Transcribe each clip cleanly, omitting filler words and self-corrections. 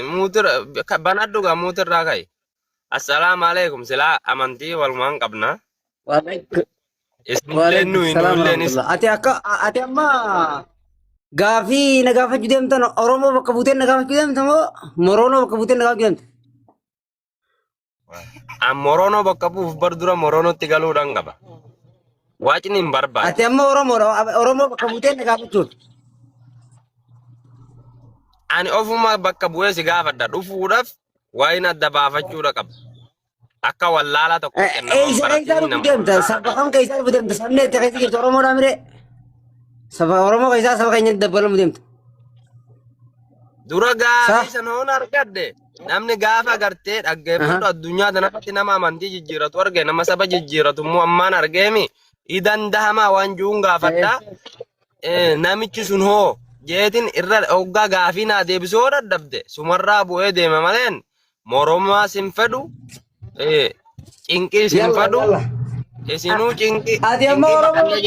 mutir banadhu ga mutir rakai. Assalamualaikum sila amanti waluman qabna. Isnilleen nu Waalaikumsalam inuleenis. warahmatullah. Ati amma gaafii na gaafachuu deemtan Oromoo bakka buuteen na gaafachuu deemtan moo Moroonoo bakka buuteen na gaafachuu deemtan? Morono bakka buuf bardura moronotti galuudhaan qaba. Waaqni hin barbaadu. Ati amma Oromoo bakka buuteen na gaafachuun. Ani ofuma bakka bu'ee si gaafadha dhufuudhaaf waa'in adda baafachuudha qaba. Akka wallaala tokko Eeysaa dhufuu deemta? Saba kam keessaa dhufuu deemta? Sabni itti keessa jirtu Oromoodhaa mire? Saba Oromoo keessaa saba keenyatti dabalamuu deemta? Dura gaafii sana hoon argadde namni gaafa gartee dhaggeeffatu addunyaa kanatti nama amantii jijjiiratu arge nama saba jijjiiratu immoo ammaan argeemi idandahama waan juun gaafadha namichi sun hoo jeetin irra hoggaa gaafii naa deebisoo dadhabde sumarraa bu'ee deema maleen moromaa sin fedhu cinqii sin fedhu isinuu cinqii. Ati amma Oromoo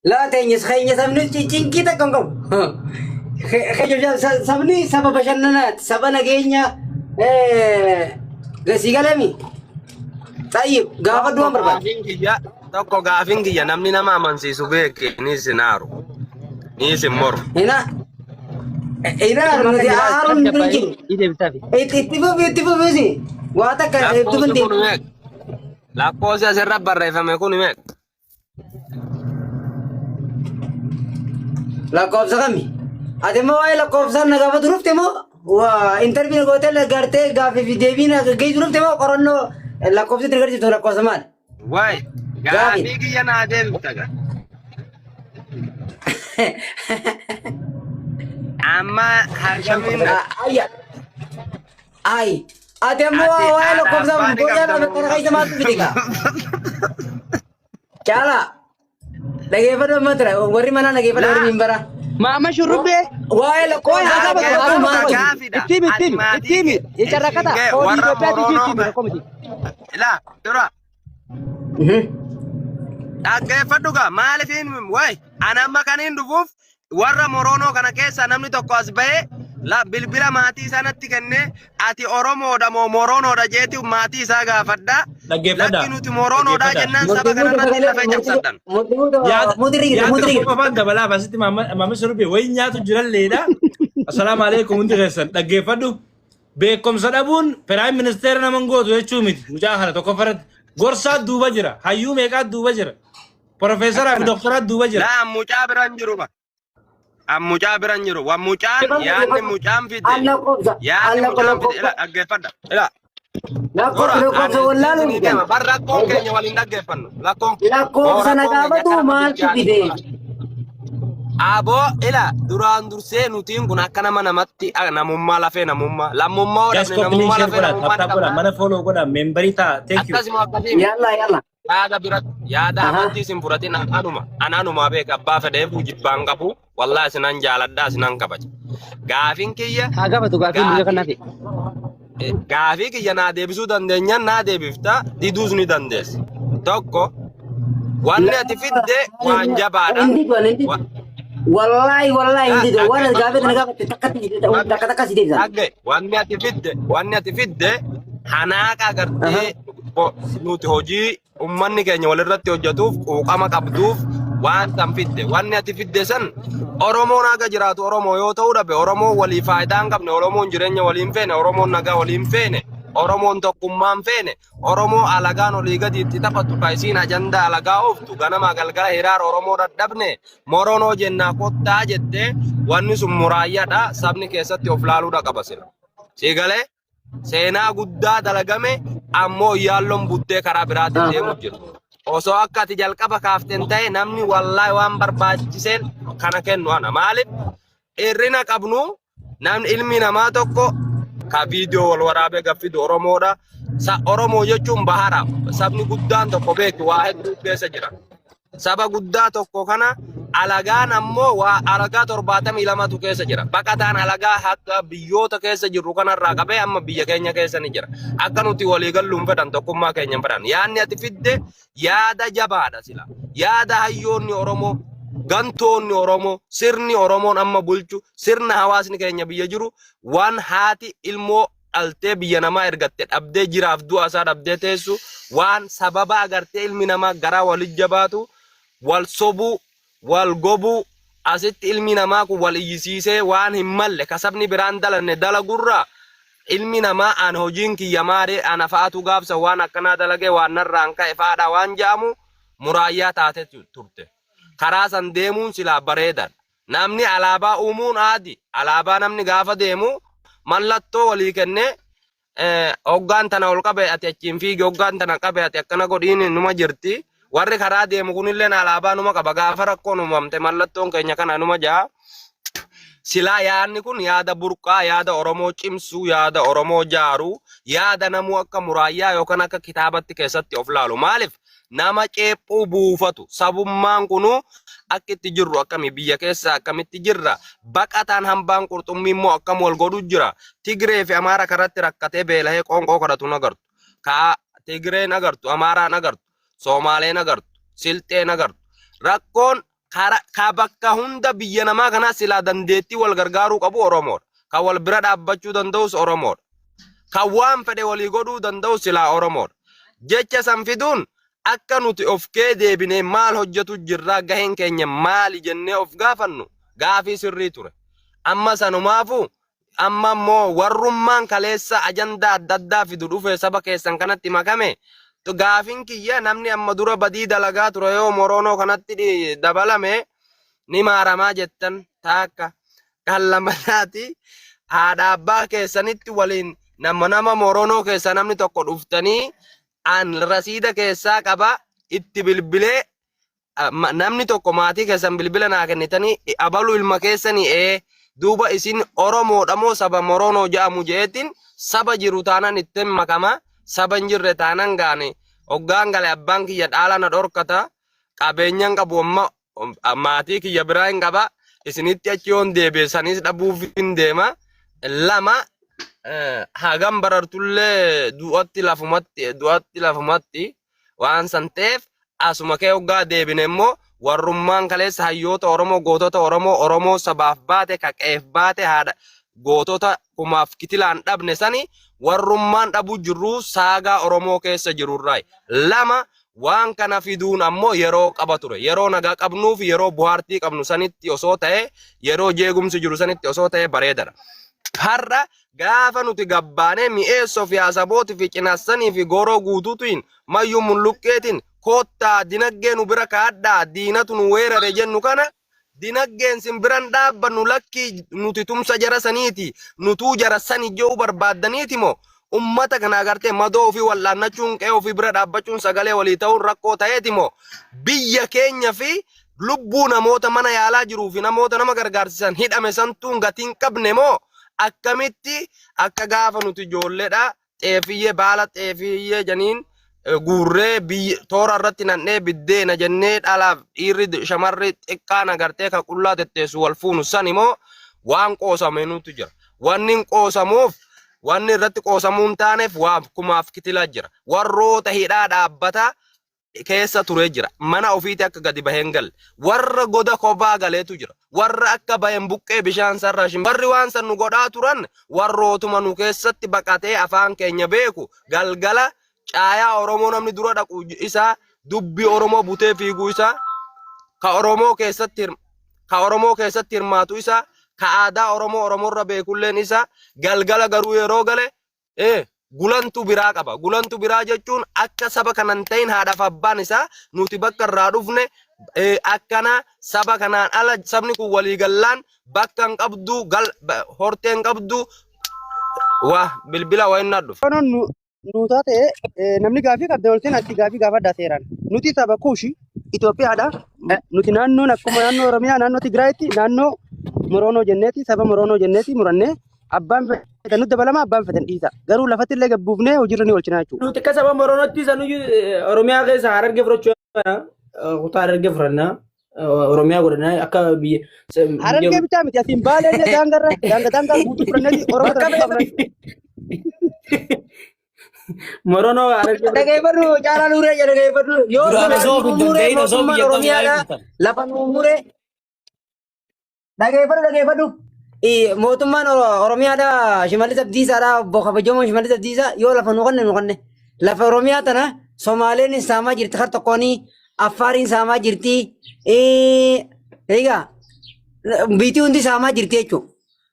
laa teenyes keenya sabni cinqii takka hin qabu. Sabni saba bashannanaati, saba nageenya gasii galami. Tayyib gaafa du'an barbaada. Tokko gaafin kiyya namni nama amansiisu beeke ni sinaaru ni simmoru. Inaaru nuti aaruun hin jiru. Itti fufiisi. Waa takka itti fufiisi. Lakkoofsi asirra barreeffame kun meeqa? Lakkoofsa kami? Ati immoo waa'ee lakkoofsaan na gaafatu dhufte moo waa intarviin gootee gartee gaafii fi deebiin geessu dhufte moo qorannoo lakkoofsitti agarsiiftu lakkoofsa maali? Waay gaafii kiyya naa deebifta gaa. Amma harkamiin ay ati ammoo waa'ee lakkoofsaan boodaa kana keessa maaltu fide gaa? Caala dhageeffadhu amma tura warri manaa dhageeffadhu warri minbara. Mama shurube. Wae la ko Ada Itimi. Icara kata. Oh di dompet di komedi. La, dura. Dhaggeeffadhu gaa maaliifin waay ana amma kaniin dhufuuf warra Moroonoo kana keessa namni tokko as bahee la bilbila maatii isaatti kennee ati Oromoodha moo Moroonoodha jeeti maatii isaa gaafadha. Lakki nuti Moroonoodha jennaan saba kanarratti lafee cabsadhan. Yaada qofaan dabalaa asitti maama shurube wayi nyaatu jiralleedha. Assalaamu alaikum hundi keessan dhaggeeffadhu. Beekumsa dhabuun Piraayim Ministeera naman gootu jechuu miti. Mucaa kana tokko farratti gorsaa duuba jira. Hayyuu meeqaa duuba jira. Profeesaraa fi doktoraa duuba jira. La mucaa biraan jiru ba. Mucaa biraan jiru. Wa mucaan yaadni mucaan fide. Yaadni mucaan fide. Ila dhaggeeffadha. Ila. Lakkoofsa wallaaluun Lakkoon barrakkoon keenya waliin dhaggeeffannu. lakkoofsa na gaafatu maaltu fide? Aboo ila duraan dursee nutiin kun akka nama namatti namummaa lafee namummaa lammummaa Guys, odhafne namummaa lafee tap namummaa tap godha. Mana follow godha. Memberii ta'a. Thank you. akkasuma akkasiin Yalla. yaada biratti yaada amantii isin fudhatin anaanumaa beeka abbaa fedheef jibbaan qabu wallaahi isinan jaaladhaa isinan kabaja gaafin kiyya Agak betul gak film kan nanti. gaafii kiyya naa deebisuu dandeenyan naa deebifta diduus ni dandeessi tokko wanni ati fidde waan jabaadha Wallahi hindi do. Wala gaafate na gaafate takka si deebisa. Agge wanni ati fidde hanaaqa agartee nuti hojii ummanni keenya walirratti hojjetuuf quuqama qabduuf waan san fidde wanni ati fidde san Oromoon haga jiraatu Oromoo yoo ta'uu dhabe Oromoo walii faayidaa hin qabne Oromoon jireenya waliin feene Oromoon nagaa waliin feene Oromoon tokkummaan feene Oromoo alagaan olii gadi itti taphatu kaisiin ajandaa alagaa ooftu ganama galgala hiraara Oromoo dadhabne Moroonoo jennaa kottaa jettee wanni sun muraayyaadha sabni keessatti of laaluudha qaba sila siigalee seenaa guddaa dalagame ammoo yaalloon buttee karaa biraatiin deemu jiru. Osoo akka ati jalqaba kaaften ta'e namni wallaahi waan barbaachiseen kana kennu ana maaliif hirrina qabnu namni ilmi namaa tokko ka viidiyoo wal waraabee gaffidu Oromoodha. Oromoo jechuun bahara sabni guddaan tokko beeku waa hedduu keessa jira. Saba guddaa tokko kana alagaan ammoo waa alagaa 72tu keessa jira. Baqataan alagaa akka biyyoota keessa jirru kanarraa qabee amma biyya keenya keessa ni jira. Akka nuti walii galluun fedhan tokkummaa keenya fedhan. Yaadni ati fidde yaada jabaadha sila. Yaada hayyoonni Oromoo gantoonni Oromoo sirni Oromoon amma bulchu sirna hawaasni keenya biyya jiru waan haati ilmoo dhaltee biyya namaa ergatte dhabdee jiraaf du'a isaa dhabdee teessu waan sababa agartee ilmi namaa garaa walit jabaatu wal sobuu wal gobuu asitti ilmi namaa kun wal iyyisiisee waan hin malle kasabni biraan dalanne dalagurraa ilmi namaa aan hojiin kiyya maaree ana fa'aatu gaafsa waan akkanaa dalagee waan narraan ka'e fa'aadha waan jaamu muraayyaa taate turte. Karaa san deemuun silaa bareedan. Namni alaabaa uumuun aadi. Alaabaa namni gaafa deemu mallattoo walii kennee hoggaan tana ol qabe ati achiin fiigi hoggaan tana qabe ati akkana godhiin numa jirti. Warri karaa deemu kunillee alaabaa numa qaba gaafa rakkoon uumamte mallattoon keenya kana numa jaa. Silaa yaadni kun yaada burqaa, yaada Oromoo cimsuu, yaada Oromoo jaaruu, yaada namuu akka muraayyaa yookaan akka kitaabatti keessatti of laalu. Maaliif nama ceephuu buufatu sabummaan kunuu akka itti jirru akkami biyya keessa akkamitti jirra baqataan hambaan qurxummii immoo akkam wal godhu jira. Tigree fi Amaara karatti rakkatee beelahee qoonqoo kadhatu nagartu. Ka Tigreen agartu, Amaaraan agartu, Soomaaleen agartu, Silxeen agartu. Rakkoon ka bakka hunda biyya namaa kanaa silaa dandeettii wal gargaaruu qabu Oromoodha. Ka wal bira dhaabbachuu danda'us Oromoodha. Ka waan fedhe walii godhuu danda'u silaa Oromoodha. Jecha san fiduun akka nuti of kee deebinee maal hojjetu jirraa gaheen keenya maali jennee of gaafannu gaafii sirrii ture. Amma sanumaafu amma immoo warrummaan kaleessa ajandaa adda addaa fidu dhufe saba keessan kanatti makame gaafiin kiyya namni amma dura badii dalagaa ture yoo Moronoo kanatti dabalame ni maaramaa jettan taakka kan lamanaati haadha abbaa keessanitti waliin nama Moronoo keessa namni tokko dhuftanii an rasiida keessaa qaba itti bilbilee namni tokko maatii keessan bilbila naa kennitanii abalu ilma keessanii duuba isin Oromoodha moo saba Moronoo jedhamu jeetiin saba jiru taanan itti makama saba hin jirre taanan gaane hoggaan gale abbaan kiyya dhaala na dhorkata qabeenyan qabu amma maatii kiyya biraa hin qaba isinitti achi yoon deebisanis dhabuuf hin deema lama hagam barartullee du'atti lafumatti waan san ta'eef asuma kee hoggaa deebine immoo warrummaan kaleessa hayyoota Oromoo gootota Oromoo sabaaf baate kaqeef baate haadha gootota kumaaf kitilaan dhabne sani warrummaan dhabu jirru saagaa Oromoo keessa jirurraa lama waan kana fiduun ammoo yeroo qaba ture yeroo nagaa qabnuuf yeroo buhaartii qabnu sanitti osoo ta'e yeroo jeegumsi jiru sanitti osoo ta'e bareedara. Har'a gaafa nuti gabbaanee mi'eessoo fi asabooti fi cinaassanii fi goroo guutuutiin mayyuu mulluqqeetiin koottaa dinaggee nu bira kaadhaa diinatu nu weerare jennu kana dinaggeen simbiran dhaabbannu lakkii nuti tumsa jara saniiti nutuu jara sani jehu barbaaddaniiti moo ummata kana agartee madoo ofii wal'aannachuun qe'ee ofii bira dhaabbachuun sagalee walii ta'uun rakkoo ta'eeti moo biyya keenya fi lubbuu namoota mana yaalaa jiruu fi namoota nama gargaarsisan hidhame santuun gatiin qabne moo akkamitti akka gaafa nuti ijoolleedha xeefiyyee baala xeefiyyee janiin guurree toora irratti nannee biddeena jennee dhalaaf dhiirri shamarri xiqqaan agartee ka qullaa tetteessu wal fuunu san immoo waan qoosame nutu jira. Wanni qoosamuuf wanni irratti qoosamuun taaneef waan kumaaf kitila jira. Warroota hidhaa dhaabbata keessa ture jira. Mana ofiiti akka gadi baheen galle. Warra goda kophaa galeetu jira. Warra akka baheen buqqee bishaan sarara warri waan san nu godhaa turan warrootuma nu keessatti baqatee afaan keenya beeku galgala caayaa Oromoo namni dura dhaqu isaa dubbii Oromoo butee fiiguu isaa ka Oromoo keessatti hirmaatu isaa ka aadaa Oromoorra beekulleen isaa galgala garuu yeroo gale gulantu biraa qaba. Gulantu biraa jechuun akka saba kanan ta'in haadhaaf abbaan isaa nuti bakka irraa dhufne akkana saba kanaan ala sabni kun waliigallaan bakka hin qabdu hortee hin qabdu waa bilbila waa hin adduuf. Nuta ta'e namni gaafii qabda olteen atti gaafii gaafadhaa seeraan. Nuti saba kuushi Itoophiyaadha. Nuti naannoon akkuma naannoo Oromiyaa naannoo Tigraayitti naannoo Moronoo jenneeti saba Moronoo jenneeti murannee abbaan fedhan nuti dabalama abbaan fedhan dhiisa. Garuu lafatti illee gabbuufnee hojiirra ni oolchina jechuudha. Nuti akka saba Moronootti sanuyyuu Oromiyaa keessa Harargee fudhachuu kutaa Harargee fudhannaa Oromiyaa godhannaa akka biyya. Harargee bitaa miti asiin baalee daangaa guutuu fudhannee Oromoo Moronoo dhaggeeffadhu caalaa nuuree dhaggeeffadhu yoo Oromiyaa lafa nuuree Dhaggeeffadhu. Mootummaan Oromiyaadha Shimallis Abdiisaadha obbo kabajamoo Shimallis Abdiisaa yoo lafa nu qonne lafa Oromiyaa tana Somaaleen saamaa jirti har tokkooni Affaariin saamaa jirti egaa biitii hundi saamaa jirti jechuudha.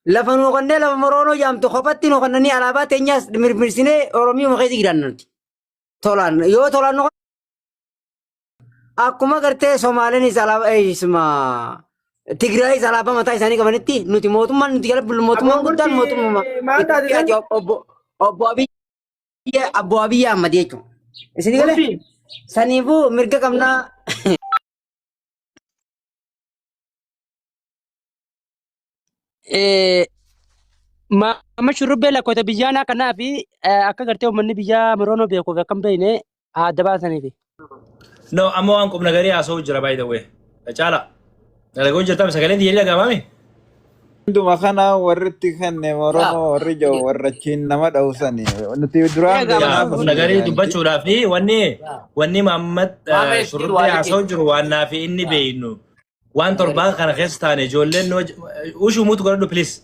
Lafa nu qonnee lafa Moroonoo jaamtu kophatti nu qonnanii alaabaa teenyaas mirmirsinee Oromiyaa keessa gidaannanti. Tolaan yoo tolaan nu akkuma gartee Somaaleenis alaabaa Tigraay alaabaa mataa isaanii qabanitti nuti mootummaan nuti jala mootummaan guddaan mootummaa obbo Abiyyi Ahmad jechuudha. Isin galee saniifuu mirga qabnaa. Mama shurrubbee lakkoota biyyaanaa kanaa fi akka gartee uummanni biyyaa Moroonoo beekuuf akkam beekne adda baasaniifi. No, amma waan qubna garii haasa'u jira by the way. Caala. Dalagoo jirtaam sagaleen diyyee dhagahame. Hunduma kana warri itti kenne Oromoo warri ijoo warra achiin nama dha'usani. Nuti duraan Qubna garii dubbachuudhaaf wanni Mahammad shurrubbee haasa'u jiru waan naaf inni beeknu. Waan torbaa kana keessa taane ijoolleen ushuu mutu godhadhu please.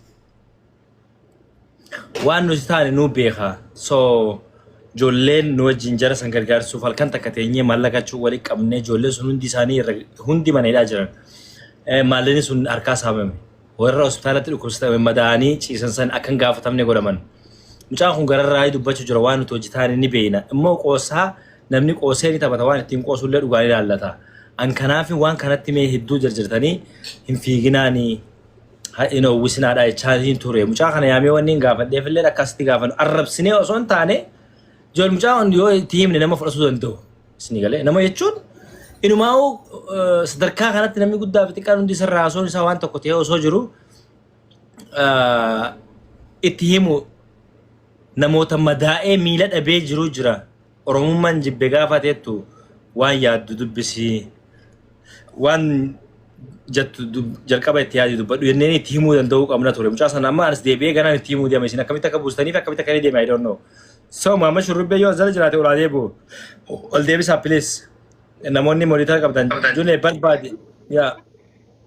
Waan nuti taane nu beeka. So ijoolleen nu wajjin jara san gargaarsuuf halkan takka teenyee maallaqachuu walii qabnee ijoolleen sun hundi isaanii hundi maneedhaa jiran. Maallaqni sun harkaa saamame. Warra hospitaalatti dhukkubsatame madaa'anii ciisan san akkan gaafatamne godhaman. Mucaan kun gararraa dubbachuu jira waan nuti hojjetaan inni beekna. Immoo qoosaa namni qoosee ni taphata waan ittiin qoosullee dhugaan ilaallata. An kanaaf waan kanatti mee hedduu jarjartanii hin fiiginaanii wisinaadhaa jechaa hin ture. Mucaa kana yaamee wanni hin gaafadheef illee akkasitti gaafanu arrabsinee osoo hin taane ijoollee mucaa hundi yoo itti himne nama fudhachuu danda'u. Isin galee nama jechuun inumaa'uu sadarkaa kanatti namni guddaa fi xiqqaan hundi isarraa haasawuun isaa waan tokko ta'ee osoo jiru itti himu namoota madaa'ee miila dhabee jiru jira. Oromummaan jibbe gaafateettu waan yaaddu dubbisii waan jettu jalqaba itti yaadu dubbadhu jenneen itti himuu danda'uu qabna ture. Mucaa sana amma anis deebi'ee ganaan itti himuu deema isin akkamitti akka buustanii fi akkamitti akka inni deema I don't know. So Mahammad shurrubbee yoo asirra jiraate olaa deebi'u ol deebisaa please. Namoonni monitor qabdan junee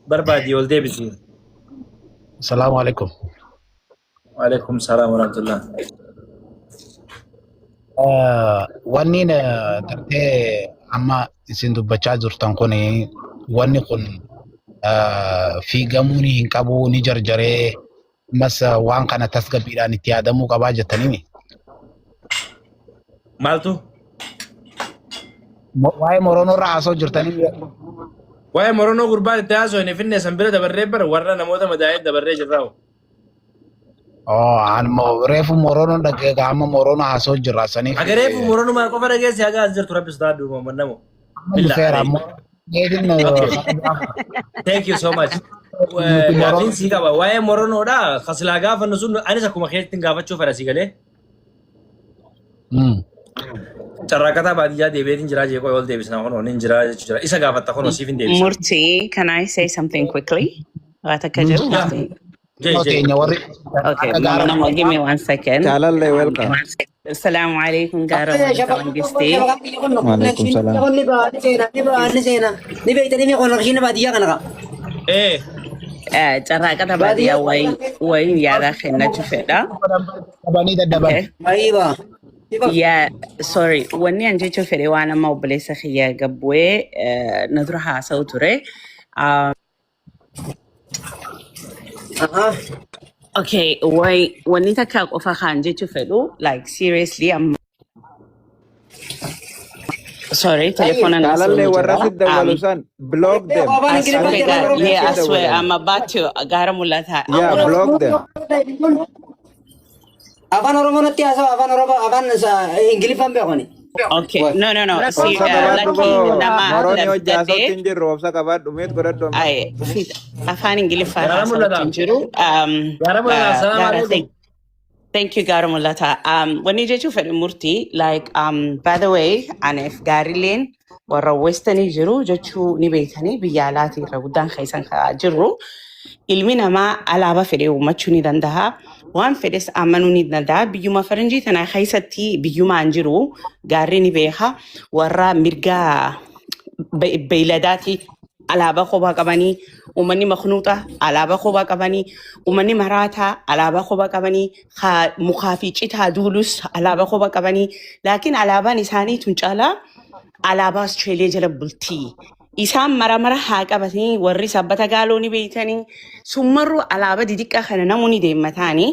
barbaadi ol deebisi. Assalamu alaikum. Wa alaikum salam wa rahmatullah. Wanni tartee amma isin dubbachaa jirtan kun wanni kun fiigamuun hin qabu ni jarjaree mas waan kana tasgabbiidhaan itti yaadamuu qabaa jettanii maaltu? Waa'ee Moroonoo irraa haasa'u jirtanii. Waa'ee Moroonoo gurbaan itti haasa'u hin finne san bira dabarree bara warra namoota madaa'ee dabarree jirraa. Reefu Moroonoo dhageegaa amma Moroonoo haasa'u jirra saniif. Aga reefu Moroonoo maa qofa dhageessi haga as jirtu rabbi sodaa duuba mannamu. Thank you so much. Gaafiin sii qaba. Waa'ee Moroonoodha kasilaa gaafannu sun anis akkuma keessatti gaafachuu fedha sii galee. Carraaqataa baadiyyaa deebiitiin jiraa jeeqoo ol deebisnaa kun hin jiraa jechuu jira. Isa gaafatta kun siif hin deebisa. Murti, can I say something quickly? Okay, no, give me 1 second. Jalalle, welcome. Assalamu alaikum, Gara. Waalaikum salam. Carraaqata baadiyyaa wayin yaada kennachuu fedha. Yeah, sorry. Wanni an jechuun fedhe waan amma obboleessa kiyya gabbu'ee na dura haasa'u ture. Okay, wanni takka qofa kan jechuun fedhu like seriously sorry, telephone and Jalalle warra sidda walusan block them. Yeah, I swear I'm about to Gara mulata. Yeah, block them. Afan Oromoo natti haasa'u afan Oromoo afan Ingiliffaan beekoni. Okay, no. See, lucky nama afaan Ingiliffaan haasa'u jiru. Thank you, Gara mulata. Wanni jechuun fedhe murtii like by the way aneef gaarileen warra westanii jiru jechuu ni beekanii biyya alaatii irra guddaan keessan jiru. Ilmi namaa alaabaa fedhe uumachuu ni danda'a. Waan fedhes amanuu ni danda'a. Biyyuma faranjii tana keessatti biyyumaan jiru gaarri ni beeka. Warra mirga beeyladaati alaabaa kophaa qabanii uummanni maknuuxa alaabaa kophaa qabanii, uummanni maraataa alaabaa kophaa qabanii, mukaa fi citaa duulus alaabaa kophaa qabanii, laakiin alaabaan isaanii tun caalaa alaabaa Austraaliyaa jala bultii. Isaan mara haa qabatanii warri sabbata gaaloo ni beeytanii summarru alaabaa didiqqaa kana namoonni deemmatanii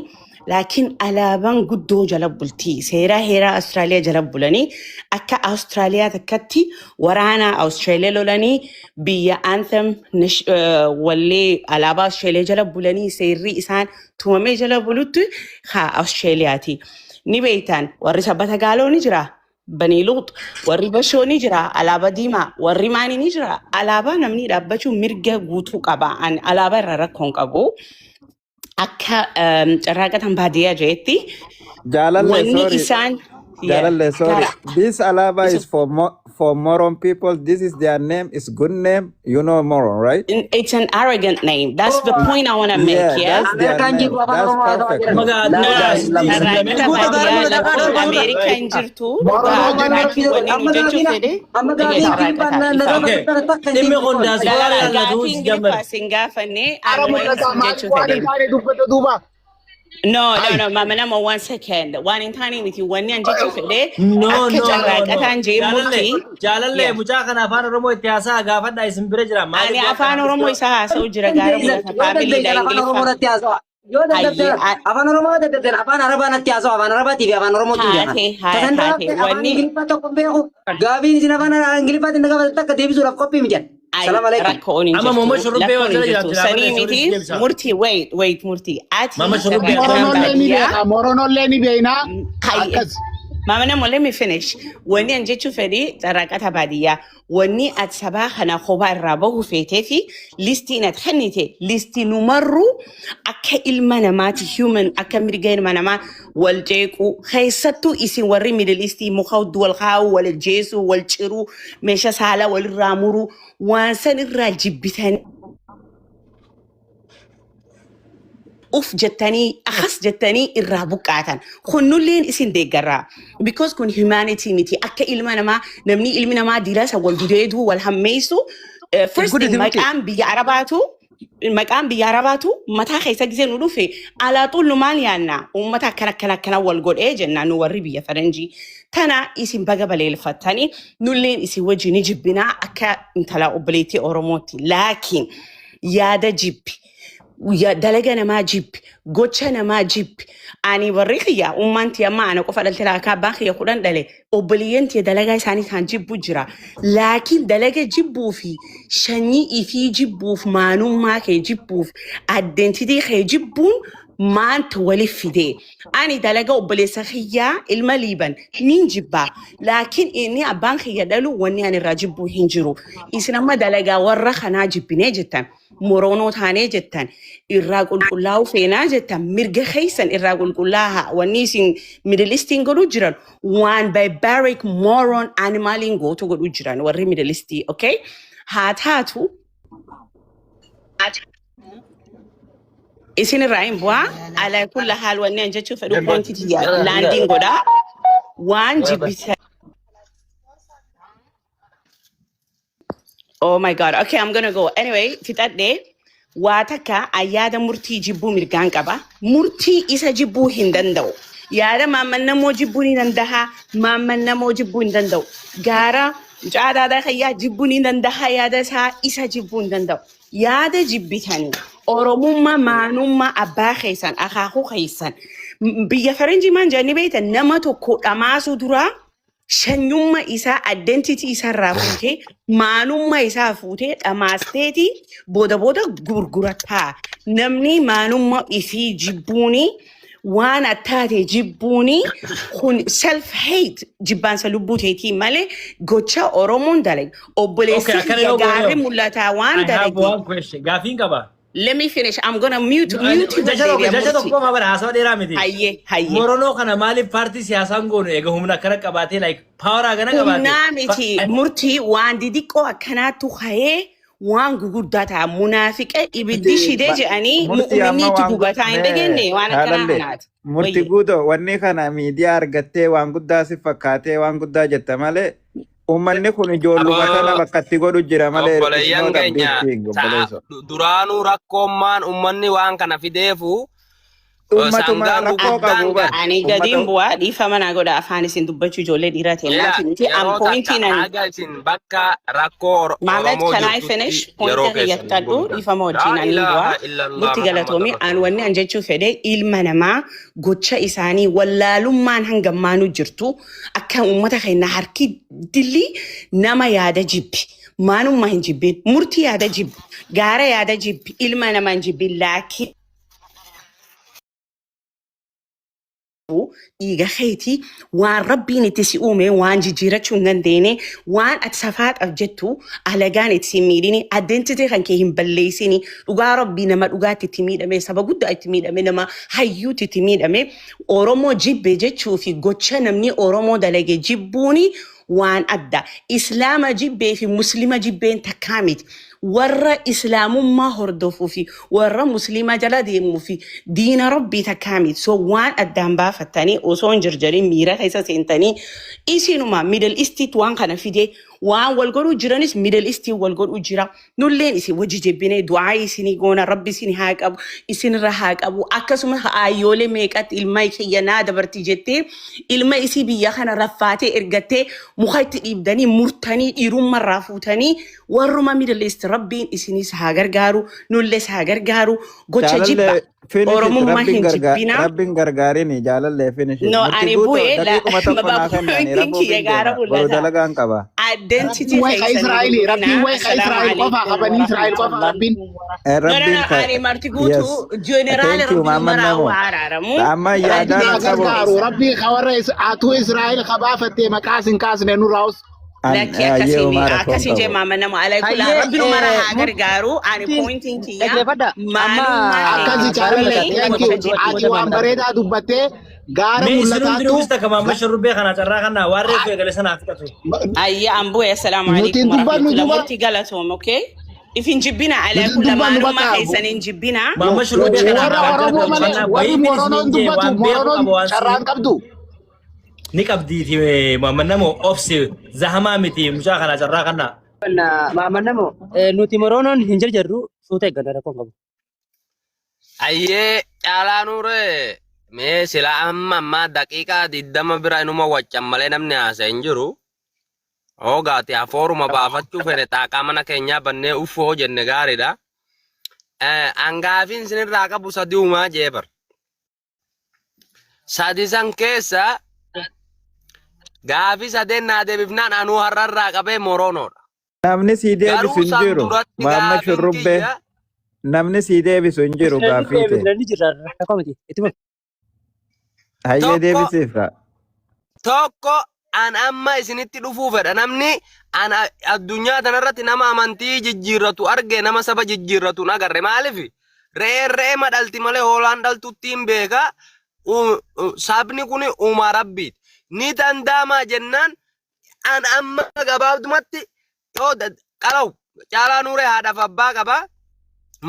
laakiin alaabaan guddoo jala bultii seeraa heeraa Austraaliyaa jala bulanii akka Austraaliyaa takkatti waraana Austraaliyaa lolanii biyya anthem wallee alaabaa Austraaliyaa jala bulanii seerri isaan tumamee jala bulutti haa Austraaliyaati. Ni beeytan warri sabbata gaaloo ni jira. Banii Luut warri bashoo ni jira alaabaa diimaa warri maanii ni jira alaabaa namni dhaabbachuu mirga guutuu qaba alaabaa irra rakkoon qabu akka carraaqatan baadiyyaa jeetti wanni isaan Jalalle, sorry. This Alaba is for Moron people. This is their name. It's good name. You know Moron, right? It's an arrogant name. That's the point I want to make. Yeah. That's their name. That's perfect. American jirtu. No, Mama Nama, 1 second. One in tiny with you, 1 year and just today. No. Jalalle, Muchaka, Afan Romo, Tiasa, Gavada is in Bridger. Ani Afan Romo is a soldier, a family. Avan Romo, the Avan Arabana Tiazo, Avan Rabati, Avan Romo. Gavi is in Havana and Gilpat in the Gavata, Davis of copy me. Murti, wait, Murti. Mama, let me finish. When you get to Fedi, Tarakata Badia, when you at Sabahana Hova Rabo Fetefi, listing at Henite, listing Numaru, Aka Ilmanamati human, Akamrigan Manama, Wal Jeku, Haisatu is in Wari Middle East, Mohau Dual How, Wal Jesu, Wal Chiru, Mesha Sala, Wal Ramuru, one Sani Rajibitan. Uf jettanii akhas jettanii irraa buqqaatan kunnulleen isin deeggarraa because kun humanity miti akka ilma namaa namni ilmi namaa dirasa wal gudeedu wal hammeessu first thing maqaan biyya arabaatu mataa keessa gisee nu dhufe alaa xullu maal yaanna ummata akkana wal godhee jennaan nu warri biyya faranjii tana isin baga baleelfattanii nulleen isin wajjin jibbinaa akka intala obboleettii Oromooti laakiin yaada jibbi ويا دلقنا ما جيب قتشنا ما جيب أنا بريخيا ومانتي أما أنا قفل التلاقة باخي يقولن دلي أوبلينتي دلقة ساني كان جيب بجرا لكن دلقة جيبوا في شني في جيبوا في مانو ما كي جيبوا في identity كي جيبون ما أنت ولي في دي أنا دلقة أوبليسخيا المليبن مين جيبها لكن إني أبانخي يدلو واني أنا راجبو هنجرو إسنا دلقة ورخنا جيبني جدا مرونو تاني جدا الرجل كله فينا جدا مرجع خيسن الرجل كلها والنيسين ميدلستين قالوا جران وان barbaric moron animalين قو تقولوا جران وري ميدلستي أوكي هاتو إسين الرأي بوا على كل حال واني أنجا تشوف لو كنتي لاندين قدا وان جبت Oh my God. Okay, I'm gonna go. Anyway, for that day, wataka ayada murti jibu mirgan kaba. Murti isa jibu hindandao. Yada mama namo jibu nindandaha, mama namo jibu hindandao. Gara jada da kaya jibu nindandaha yada sa isa jibu hindandao. Yada jibbitani. Oromumma manumma abba khaysan, akhaku khaysan. Biya faranji man jani beita nama tokko dhamasu dura. Shanyumma isaa identity isaa raafute maanumma isaa fuute dhamasteeti booda gurgurataa namni maanumma isii jibbuuni waan attaate jibbuuni kun self hate jibbaansa lubbuuteetii malee gocha Oromoon dalag obboleessi gaarri mul'ataa waan I have dalage. one question. Gaafiin qaba. Let me finish. I'm gonna mute you. Jaja tokko ma bara haasawaa dheeraa miti. Hayyee. Moronoo kana maaliif paartii siyaasaan goonu eega humna akkana qabaatee like power akkana qabaatee. Humnaa miti murtii waan didiqqoo akkanaattu ka'ee waan guguddaa ta'a munaafiqa ibiddi shidee jedhanii mu'uminiitti gubataa hin dhageenye waan akkanaa kanaati. Murti guuto wanni kana miidiyaa argattee waan guddaa si fakkaatee waan guddaa jetta malee Uummanni kun ijoolluma kana bakka itti godhu jira malee it's obboleeyyan not a big keenya thing obboleessa. duraanuu rakkoommaan ummanni waan kana fideefu Uummatuma sangaan rakkoo qabu bara. Ani gadiin bu'aa dhiifama naa godha afaan isin dubbachuu ijoollee dhiiraa ta'e maati nuti am pointiin ani. haga isin bakka rakkoo Maamad Oromoo can I finish? Pointa kiyyattadhu dhiifama wajjin ani bu'aa. Nuti galatoomi an wanni an jechuu fedhe ilma namaa gocha isaanii wallaalummaan hangammaanuu jirtu akka uummata keenya harki dilli nama yaada jibbi. Maanummaa hin jibbin murtii yaada jibbi gaara yaada jibbi ilma namaa hin jibbin laakiin. Dhiiga keetii waan rabbiin itti si uume waan jijjiirachuu hin dandeenye waan ati safaadhaaf jettu alagaan itti si miidhini identity kan kee hin balleessini dhugaa rabbii nama dhugaatti itti miidhame saba guddaa itti miidhame nama hayyuutti itti miidhame Oromoo jibbe jechuu fi gocha namni Oromoo dalage jibbuuni waan adda Islaama jibbee fi Muslima jibbeen takkaa miti. Warra Islaamummaa hordofuu fi warra Muslimaa jala deemuu fi diina rabbii takkaa miti. So waan addaan baafattanii osoo hin jarjarin miira keessa seentanii isinuma Middle East waan kana fidee waan wal godhuu jiranis Middle East wal godhuu jira. Nulleen isin wajji jebbinee du'aa isinii goona rabbi isin haa qabu isinirra haa qabu akkasumas ayyoolee meeqatti ilma kiyyanaa dabartii jettee ilma isii biyya kana raffaatee ergattee muka itti dhiibdanii murtanii dhiirummarraa fuutanii warruma Middle East rabbiin isinis haa gargaaru nulles haa gargaaru gocha jibba Oromummaa hin jibbina. Rabbiin gargaarini jaalallee finish. No ani bu'ee gaara mul'ata. Dalagaan qaba. Identity Israa'el rabbiin wayi Israa'el qofa qabanii Israa'el qofa rabbiin. Ani marti guutuu jeneraal rabbiin maraa waraaramu. Amma yaadaan qabu. Rabbii kawarra atuu Israa'el qabaafattee maqaa sin kaasne nurraa'us. Laki akkasii jee maama nama alaikula rabbiin maraa haa gargaaru ani pointiin kiyya maalummaa akkasii jaalallee ati waan bareedaa dubbattee gaara mul'ataatu. Mista kama mashrubee kana carraa kana warree fi eegale sana afkatu. Ayya ambu assalamu alaikum warahmatullahi galatoom okay. Ifin jibbina alaikula maalummaa keessan hin jibbina. Mama mashrubee kana warri moronoon dubbatu moronoon carraan qabdu. Ni qabdiiti Muhammad Namo obsi zahamaa miti mucaa kana carraa kana. Muhammad Namo nuti moronoon hin jarjarru suuta eeggannaa rakkoon qabu. Ayyee caalaa nuure mee sila amma daqiiqaa 20 bira inuma waccan malee namni haasa'e hin jiru. Hoogaati afooruma baafachuu fedhe xaaqaa mana keenyaa bannee uffoo jenne gaariidha. Angaafiin sinirraa qabu sadii uumaa jeebar. Sadi san keessa Gaafi sadeen naa deebifnaan anuu har'arraa qabee moronoodha. Namni sii deebisu hin jiru. Muhammad Shurrubbee. Namni sii deebisu hin jiru gaafiiti. Hayyee deebisiifra. Tokko an amma isinitti dhufuu fedha. Namni an addunyaa tanarratti nama amantii jijjiirratu arge nama saba jijjiirratu hin agarre. Maaliif? Re'ee madhalti malee hoolaan dhaltuttiin beeka. Sabni kun uumaa rabbiiti. Ni danda'ama jennaan an amma gabaabdumatti qalaw caalaa nuuree haadhaaf abbaa qaba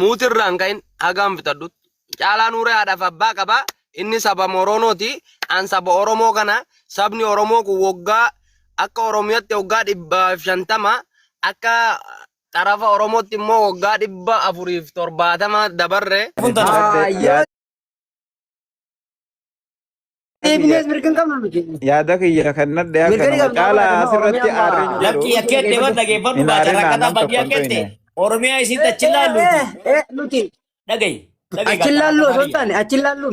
muutirraan ka'in hagam fitadhutti caalaa nuuree haadhaaf abbaa qaba inni saba Oromooti an saba Oromoo kana sabni Oromoo kun waggaa akka Oromiyaatti waggaa 150 akka xarafa Oromootti immoo waggaa 470 dabarre. Yaada kiyya kannadhe akka caalaa asirratti aarrin jiru. Lakki yakkeette waan dhageeffadhu baata rakkataa baddii yakkeette Oromiyaa isitti achi laalluuti. Dhagayi. Achi laallu osoo hin taane achi laallu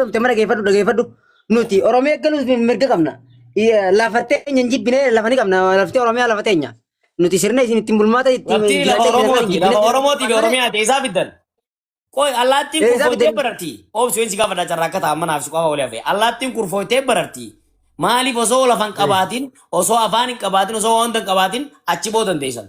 miti mara dhageeffadhu nuti Oromiyaa galuuf mirga qabna. Lafa teenya hin jibbine lafa ni qabna lafti Oromiyaa lafa teenya. Nuti sirna isin ittiin bulmaata ittiin lafa Oromootiif Oromiyaa ta'e isaa fiddan. Koi allaattiin kurfooftee bararti. Oomishuu inni si gaafa dacharraa akka ta'an manaaf si qofa walii hafe. Allaattiin kurfooftee bararti. Maaliif osoo lafa hin qabaatin, osoo afaan hin qabaatin, osoo wanta hin qabaatin achi boo dandeessan.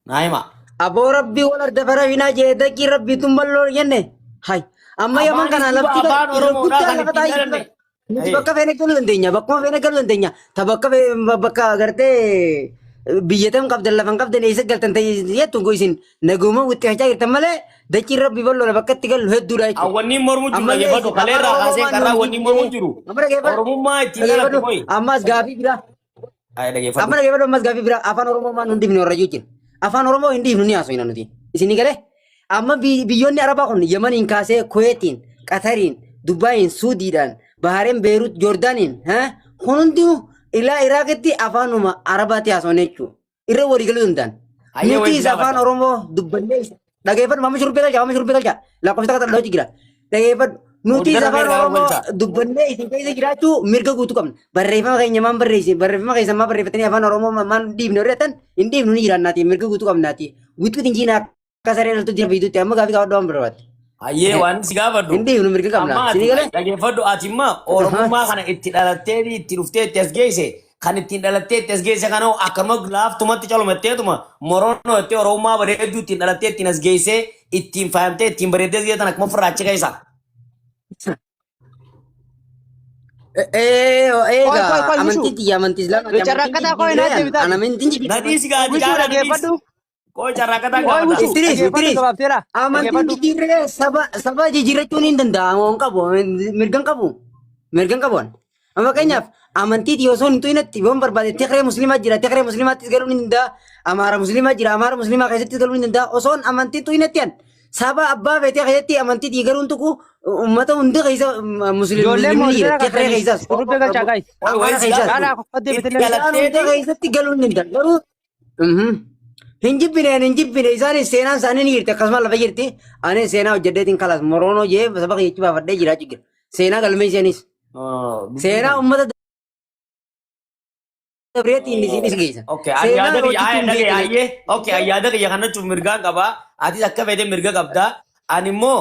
Naayima. Aboo rabbii wal arda farafinaa jee daqii rabbii tumballoo jenne. Hai. Amma yaman kana lafti guddaa lafa taa'ee. Nuti bakka feene galuu dandeenya. Bakkuma feene galuu dandeenya. Ta bakka gartee biyyatam qabdan lafan qabdan eessa galtan ta'e jettu isin naguma wuxxii hachaa jirtan malee dachii rabbi bal'oo bakka itti galu hedduudha jechuudha. Awwanni mormu jiru dhageeffadhu kaleerraa kaasee karraa awwanni mormu jiru. Oromummaa ittiin galatti koyi. Ammas gaafii biraa. Ay dhaggeeffadhu. Amma dhaggeeffadhu ammas gaaffii biraa afaan Oromoo maan hundi warra jechuun. Afaan Oromoo hindi himnu ni haasofna nuti. Isinii galee amma biyyoonni Arabaa kun Yemaniin kaasee Kuweetiin, Qatariin, Dubaayiin, Suudiidhaan, Bahareen, Beerut, Joordaaniin hundi ilaa Iraaqitti afaanuma Arabaatti haasofna jechuudha. Irra walii galuu danda'an. Hayyee Nuti wayii isa afaan gaafadha. Oromoo dubbannee dhaggeeffadhu mamma shurbee galcha lakkoofsa kata dhawaa jira. Dhaggeeffadhu nuti isa afaan Oromoo dubbannee isin keessa jiraachuu mirga guutuu qabna. Barreeffama keenya maan barreessin barreeffama keessa maan barreeffatanii afaan Oromoo maan dhiibne horretan hin dhiibnu ni jiraannaati mirga guutuu qabnaati. Wituu tinjiina akka saree dhaltuu jira biituutti amma gaaffii qabaadhu waan barbaadde. Hayyee waan si gaafadhu. Hin dhiibnu mirga qabna. Amma Isinii galee dhaggeeffadhu ati immoo Oromummaa kana itti dhalattee itti dhuftee itti as geesse kan ittiin dhalattee itti as geesse kana akkuma laaftumatti calomatteetuma moroonoo itti Oromummaa bareedduu ittiin dhalattee ittiin as geesse ittiin faayamtee ittiin bareeddee geessan akkuma firraachi keessa. eegaa amantii xiyya amantii islaamaa Carraaqataa koo hin haadde bitaa. amantiin jibbitu. Nadiis gaati Wishuu gaara dhaggeeffadhu. Koo carraaqataa Wishuu gaafata. Idris, dhaggeeffadhu Idris. gabaabseera. Amantiin jijjiirree saba jijjiirrachuun hin danda'amu hin qabu mirgan qabu mirgan qabu amma fakkeenyaaf amantii yoo sun tuyinatti yoon barbaade tikree musliimaa jira tikree musliimaattis galuu ni danda'a amaara musliimaa jira amaara musliimaa keessattis galuu ni danda'a osoon amantii tuyinatti an saba abbaa feetee keessatti amantii galuun tuqu ummata hundi keessa Ijoollee musliimni jira mootummaa tikree keessas Shurbee galchaa gaayis. amaara keessas Gaadhaa kofaddee Itti bitillee. galattee hunda keessatti galuu ni danda'a garuu hin jibbine isaanis seenaan isaanii ni jirti akkasuma lafa jirti ani seenaa hojjedheetiin kalas moroonoo jee saba keechi baafadhee jiraachuu jira seenaa galmee isheenis seenaa ummata dabreetiin isinis geessa Okay, ayyaada kiyya hayyee. Okay, ayyaada kiyya kanachuuf mirgaa qaba. Atis akka fedhe mirga qabda. Ani immoo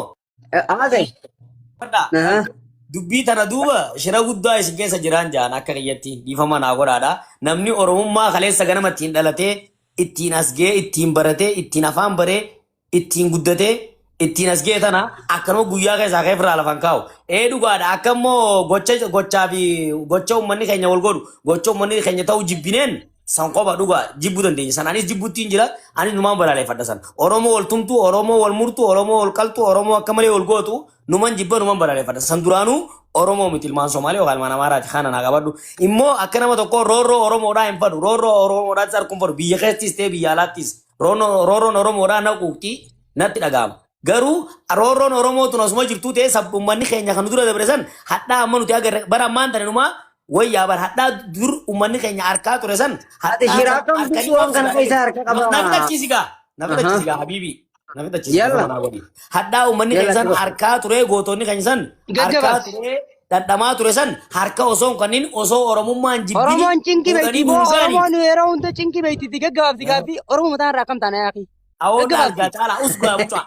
haasa'e fadha. Dubbii tana duuba shira guddaa isin keessa jiran jaan akka kiyyatti dhiifama naa godhaadha. Namni Oromummaa kaleessa ganama ittiin dhalatee ittiin as ga'e ittiin baratee ittiin afaan baree ittiin guddatee ittiin as ga'e tana akkanuma guyyaa keessaa ka'ee firaa lafan kaa'u. Dhugaadha akka immoo gochaa fi gocha uummanni keenya wal godhu gocha uummanni keenya ta'u jibbineen san qofa dhugaa jibbuu dandeenya. Sanaanis jibbuttiin jira anis numaan balaaleffadha san. Oromoo wal tumtu, Oromoo wal murtu, Oromoo wal qaltu, Oromoo akka malee wal gootu numan jibba numan balaaleffadha. San duraanuu Oromoo miti ilmaan Somaalee yookaan ilmaan Amaaraati kana naa qabadhu. Immoo akka nama tokko roorroo Oromoodhaa hin fadhu. Roorroo Oromoodhaatti harkuun fadhu. Biyya keessattis ta'e biyya alaattis roorroon Oromoodhaa na quuqxii natti dhaga'ama. Garuu roorroon Oromootu asuma jirtuu ta'e uummanni keenya kan dura dabre san hadhaa amma nuti agarre bara ammaan tane numaa wayyaa bara hadhaa dur uummanni keenya harkaa ture san ati shiraa kan bisu waan kana keessa harka qaba Nafi tachiisigaa habiibi. Nafi Yalla. tachiisigaa. Hadhaa uummanni keenya san harkaa ture gootonni keenya san harkaa ture dadhamaa ture san harka osoo hin kennin osoo Oromummaan jibbini Oromoon cinqii beekti boo buusanii. Oromoon yeroo hunda cinqii beekti itti gaggabaabsi gaaffii Oromoo mataa irraa kam taana yaaqi. Awoodha argaa caalaa usgaa mucaa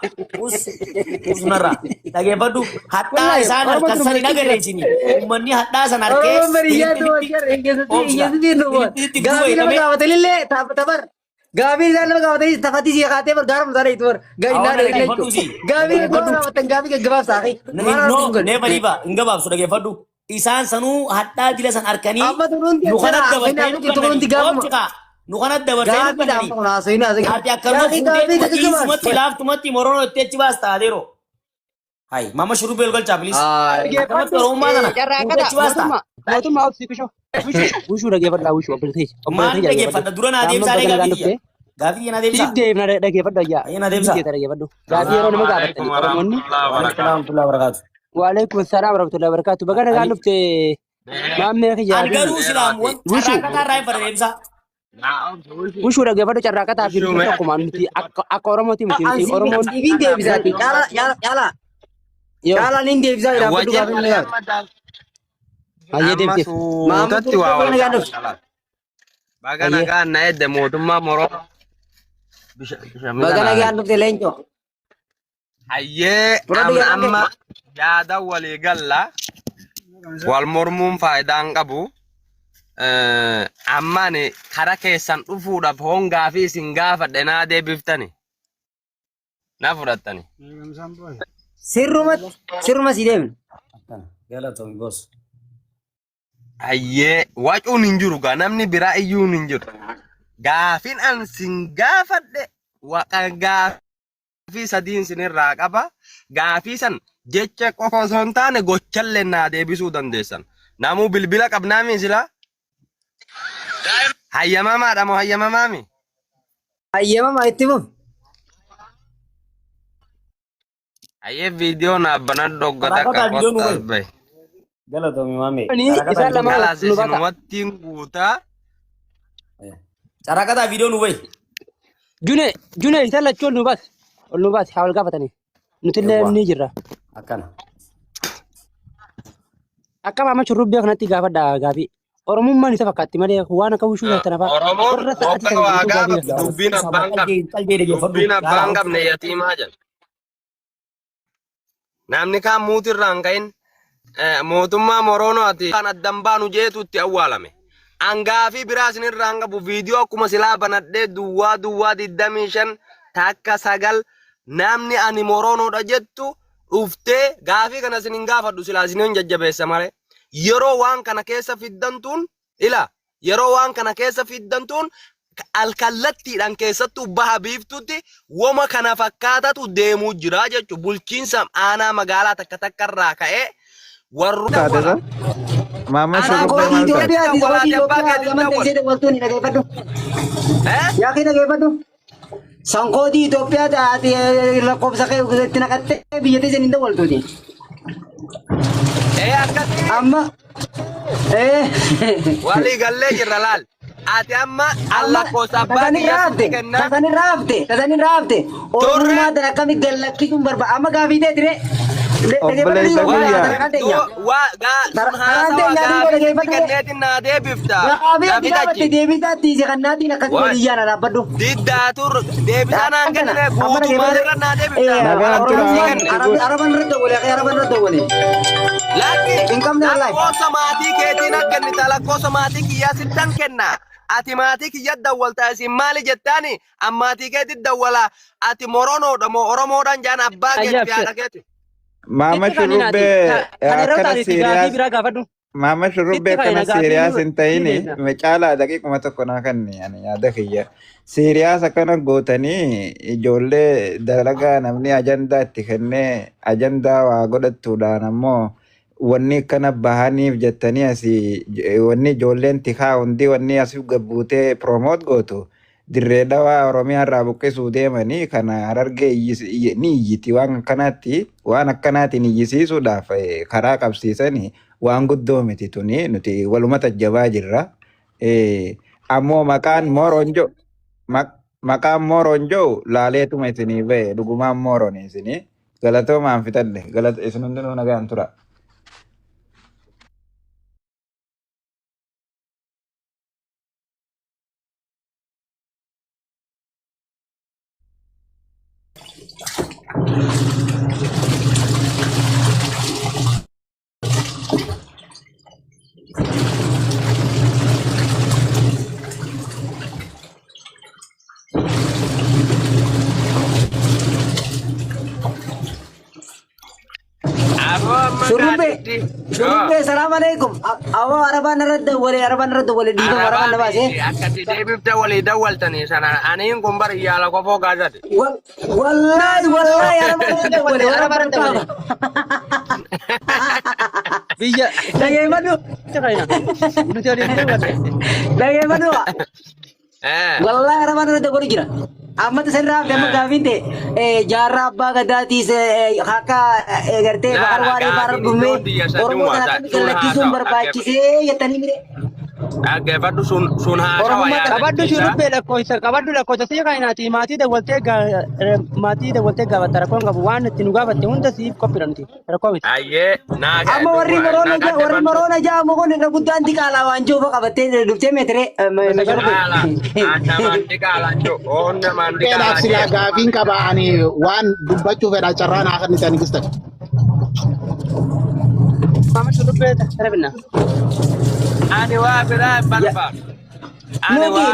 usnarraa dhageeffadhu hadhaa isaan harkan sani dhagarreessini uummanni hadhaa san harkee Oromoon baadiyyaa keessatti nu gaabii nama gaafatanillee tabar gaabii isaan nama gaafatanii tafatii si kaatee gaara musaadha itti bar gaabii nama gaafatan gaabii gaggabaaf saaqi neefa dhiiba hin gabaabsu dhageeffadhu isaan sanuu hadhaa dila san harkanii amma turuunti nu kanat dabarsee nu kanat dabarsee gaabii dhaaf kun haasawin ati akkanuma fuudhee dhiisumatti laaftumatti moroon itti achi baas taateero. Hai, mama shuruu beel galchaa bilis. Akkamatti Oromummaa kana fuudhee achi baas ta'a. Mootummaa obsi kushoo. Wishuu dhaggeeffadhaa wishuu obboleetee. Maal dhaggeeffadha dura naa deemsaa gaaffii gaaffii na deemsaa. Siif deemna dhaggeeffadhu ayyaa. Ayyaa na deemsaa. Dhaggeeffadhu. Gaaffii yeroo nama gaafatanii Oromoonni. Warahmatullahi wabarakatuh. Waalaikum salaam warahmatullahi wabarakatuh. Baga nagaan dhufte maammee kiyyaa. An garuu silaam carraaqataa irraa hin fara deemsaa. Wishuu dhaggeeffadhu carraaqataa fi tokkumaan nuti akka Oromooti miti nuti Oromoon. Siifin deebisaati caalaa nin deebisaa jedhama gaabii na gaafate. Hayyee deemteef. Maamutatti waa wal baga nagaan na edde mootummaa moroo. Baga nagaan dhufte leencoo. Hayyee amma yaada walii galla wal mormuun faayidaan qabu. Ammaani kara keessan dhufuudhaaf hongaa fi isin gaafadhe naa deebiftani. Na fudhattani. Sirruma si deemna. Galatoon gos. Hayyee wacuun hin jiru gaa namni biraa iyyuu hin jiru. Gaafin an sin gaafadhe waqa gaafii sadiin sinirraa qaba. Gaafii san jecha qofa osoo hin taane gochallee naa deebisuu dandeessan. Namuu bilbila qabnaa miisila. Hayyamamaadha moo hayyamamaami? Hayyama itti mu. Hayyee viidiyoo naabbana doggota Rakata akka video nu kottas wai. bahe. Galatoomi maame. Ni isaan lama Kalaas nu baka. isinumattiin guutaa. Carakata video nu wai. June isaan lachuu ol nu baas haa wal gaafatanii. Nuti illee Yawwa. ni jirra. Akkana. Akka maama shurrubbee kanatti gaafadha gaafii. Oromummaan isa fakkaatti malee waan akka wushuu keessan afaan. Oromoon hogga waa gaafatu dubbiin abbaan qabne. Dubbiin abbaan qabne yatiimaa jedha. Namni kaan muutirraa hin ka'in mootummaa Moroonooti kan addan baanu jeetuutti awwaalame. Angaafii biraa isinirraa hin qabu viidiyoo akkuma silaa banadhee duwwaa 25 takka 9 namni ani Moroonoodha jettu dhuftee gaafii kana isin hin gaafadhu silaa isin hin jajjabeessa malee. Yeroo waan kana keessa fiddantuun yeroo waan kana keessa fiddantuun alkallattiidhaan keessattuu baha biiftutti wama kana fakkaatatu deemuu jira jechuudha. Bulchiinsa aanaa magaalaa takka takkarraa ka'ee warru Taatesa? Mama Anaa shurrubbee kootii maal taate? Itoophiyaa gamanteen jedhe waltuu ni dhageeffadhu. Yaa kee dhageeffadhu. Sankootii Itoophiyaa taate lakkoofsa kee itti naqattee biyyattii isin hin dawwaltuuti. akkasii Amma walii gallee jirra laal. Ati amma allakkoofsa abbaa tasanii kiyya raafte sitti kennaa. tasanii raafte oromummaa tan akkamitti gallakkisuun barbaada amma gaafii ta'e dire. Obboleessa guyyaa. Kenneetiin naa deebifta. Gaafii gaafatti deebisaatti isa kannaatiin akkas waliyyaan alaabbadhu. Diddaatur deebisaa naan kennine guutummaan irra naa deebifta. Araban irra dawwale araban irra dawwale. Lakki Hin qabne wallahi. lakkoofsa maatii keetiin akkannita lakkoofsa maatii kiyyaa sittan kenna. Ati maatii kiyya dawwalta isin maali jettaani ammaatii keetti dawwala ati Moroonoodha moo Oromoodhaan jaan abbaa keetti haadha keetti. Mama shurrubbee akkana gaafii siiriyaas. biraa gaafadhu. Mama shurrubbee Itti akkana fayyadagaa siiriyaas fi hin ta'ini. Caalaa daqiiquma tokko naa kanni ani yaada kiyya. Siiriyaas akkana gootanii ijoollee dalagaa namni ajandaa itti kennee ajandaa waa godhattuudhaan ammoo wanni akkana bahaniif jettanii asii wanni ijoolleen tikaa hundi wanni asii gabbuutee promoot gootu. Dirree dhawaa Oromiyaa irraa buqqisuu deemanii kana Harargee ni iyyiti waan akkanaatiin iyyisiisuudhaaf karaa qabsiisanii waan guddoo miti tuni nuti waluma tajjabaa jirra. Ammoo maqaan Mooronjoo laaleetuma isinii bahe dhugumaan Mooroon isinii galatoomaan fitadhe isin hundinuu nagaan tura. Shurrubbee salaamaleykum. Awwa arabaan irra dawwale dhiifama arabaan na baasee. Akkatti deebifte walii dawwaltanii sana aniin kun bari yaala kofoo gaazate. Wallaahi arabaan irra dawwale. Biyya. Dhageeffadhu. Nuti waliin dawwalle. Dhageeffadhu. Wallaahi arabaan irra dawwale jira. Amma tasirraa fi amma gaafiin ta'e jaarraa abbaa gadaatiis akka gartee bakar waaree baara dhumee Oromoo kana akkamitti gallachiisuun barbaachisee jettanii mire. Dhaggeeffadhu sun haasawaa yaada. Qabaddu shurrubbee lakkoofsa sii kainaati maatii dawwaltee gaafatta rakkoon qabu waan itti nu gaafatte hunda siif qophiidha nuti rakkoo miti. Ayyee naa Amma warri Moroona jaamu kun irra guddaan diqaalaa waan joofa qabattee dhuftee meetiree. Keenaaf silaa gaafiin qaba ani waan dubbachuu fedha carraa naa kennitan gistan. Mama shurrubbee tarabinna. Ani waa biraa barbaadu.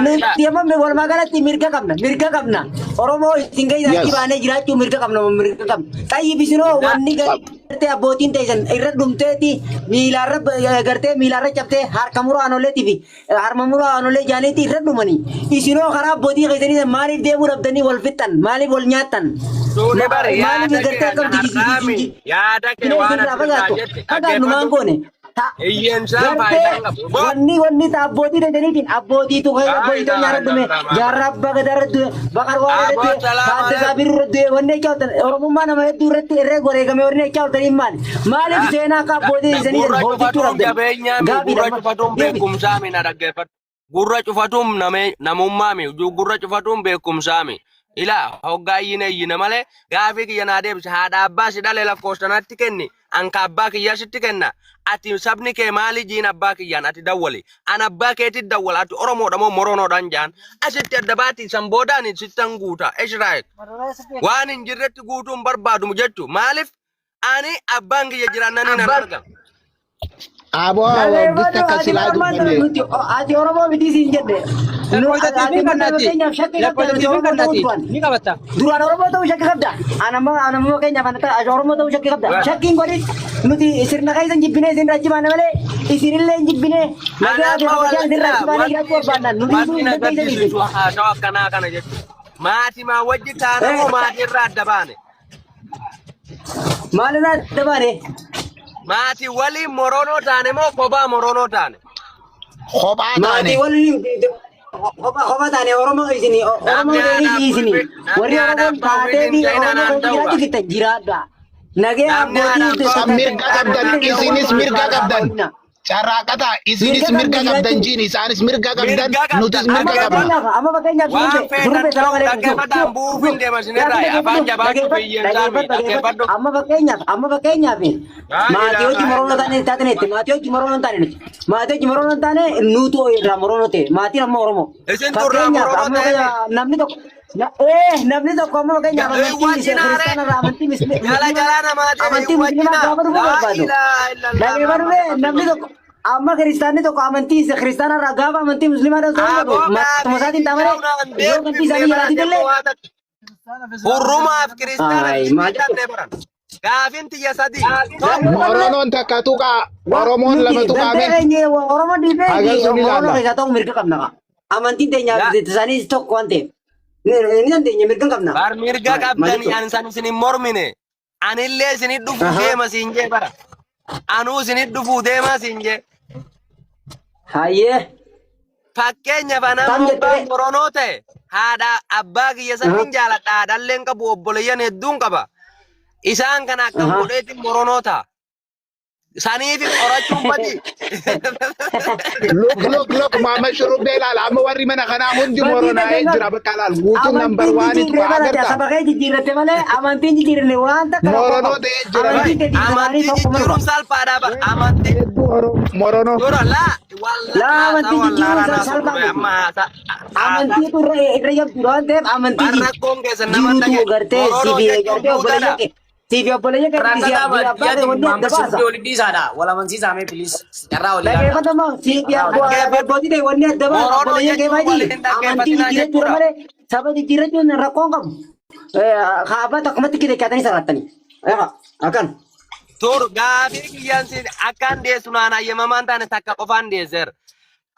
Nuti amma walumaa galatti mirga qabna. Oromoo isin keessatti baanee jiraachuu mirga qabna. Xayyi bisinoo wanni gartee abbootiin teessan irra dhumteeti miilarra cabtee harka muroo aanoleetii fi harma muroo aanolee jaaniitii irra dhumanii. Isinoo karaa abbootii keessanii maaliif deemuu dhabdanii wal fixxan? Maaliif wal nyaattan? Yaada kee waan Fagaatu numaan goone. Iyyan isaan faayidaa hin qabu. Wanni abbootii dandaniitiin abbootiitu abbootii nyaara dhume jaarraa abbaa gadaa du'e baqar waa du'e baadda saabiruu du'e wanni eegaa oromummaa nama hedduu irratti irree goreegame warri eegaa oltanii maaliif seenaa akka abbootii isanii Gurra cufatuun jabeenyaa mi gurra cufatuun beekumsaa mi na dhaggeeffadhu. Gurra cufatuun namummaa mi gurra cufatuun beekumsaa mi. Ila hoggaa iyyina malee gaafii kiyya naa deebise haadha abbaa si dhalee lakkoofsanatti kenni anka abbaa kiyyaa sitti kenna ati sabni kee maali jiin abbaa kiyyaan ati dawwali an abbaa keetti dawwala ati oromoodha moo moronoodhaan jaan asitti adda baatii san boodaan sittan guuta Israa'el waan hin jirretti guutuun barbaadu jechu maaliif ani abbaan kiyya jiraannanii nan argama. Abo gista kasilaa dubbanne. Ati oromoo miti siin jedhe. Ni qabata. Duraan oromoo ta'uu shakki qabda. Anammoo keenyaaf oromoo ta'uu shakki qabda. Shakkiin godhi nuti sirna keessan jibbinee isin rajjibaane malee isinillee hin jibbinee. Nagaa ati hawwaasaan isin rajjibaane jiraachuu barbaannan. Nuti sun hin Agarsiisu haasawaa akkanaa kana jechuudha. Maatii maa wajji taana moo maatii irraa adda baane? maalirraa adda baane? Maatii waliin moronoo taane moo kophaa moronoo taane? Kophaa taane. Maatii waliin kophaa taane Oromoo isinii Oromoo deebii isinii warri Oromoon taatee fi Oromoo jiraatu gitta jiraadha. Nagee abbootii mirga qabdan isinis mirga qabdan. Carraaqata isinis mirga qabdan jiin isaanis mirga qabdan nutis mirga qabna. amma fakkeenyaaf Waan feetan dhaggeeffataan buufin deemasinirraa afaan jabaachuu biyyeen saami dhaggeeffadhu. amma fakkeenyaaf maatii hojii moroonoo taane taatenetti maatii hojii moroonoo taane nuutu irraa moroonoo ta'e maatiin amma Oromoo. Isin turraa moroonoo ta'e namni tokko amma fakkeenyaaf amantii musliimaa gaafa dhufuu barbaadu. Namni tokko amma kiristaanni tokko amantii kiristaana irraa gaafa amantii musliimaa ta'uu maatuma isaatiin taamane yoo gantii isaanii jalaati illee hurrumaaf kiristaana gaafin tiyya sadii Moronoon takka tuqaa Oromoon lama tuqaame. Oromoon dhiibee Oromoo keessaa ta'u mirga qabna. Amantiin teenya isaanii tokko waan ta'eef. Ni dandeenya mirga qabna. bar mirga qabdanii an san isin hin mormine anillee isin dhufuu deema siin jee bara anuu isin dhufuu deema siin jee Hayyee. fakkeenyaaf anam abbaan moronoo ta'e haadha abbaa kiyya sanin jaaladha haadhalleen qabu obboleeyyan hedduun qaba isaan kana akkam godheetiin moronoo ta'a saniif qorachuun badi Look Muhammad Shurubee laal amma warri mana kanaa hundi moronaa jira bakka laal guutuun nambar waanitu agarta. Sabaqee jijjiirrate malee amantiin jijjiirre waan takka. Moronoo ta'ee jira. amantii jijjiiruun salphaadha bar amantii Moronoo. dura laa Laa amantii jijjiiruun salphaadha. Amantii irra jabdu waan ta'eef amantii rakkoon keessa nama jiruutu gartee siif gartee obboleeyyan kee. Siif obboleeyyan kee siif abbaa ta'e wanni adda baasa. Walamansiisaame please. Carraa olii. Dhaggeeffatamaa siif abbootii ta'e wanni adda baasa obboleeyyan kee baay'ee amantii jijjiirachuu malee saba jijjiirachuun rakkoon qabu. Kaabaa takkumatti kiteekkaatanii saraatanii. Akkan. tur gaafii kiyyaan si akkaan deessu naan ayyamamaan taane takka qofaan deesseera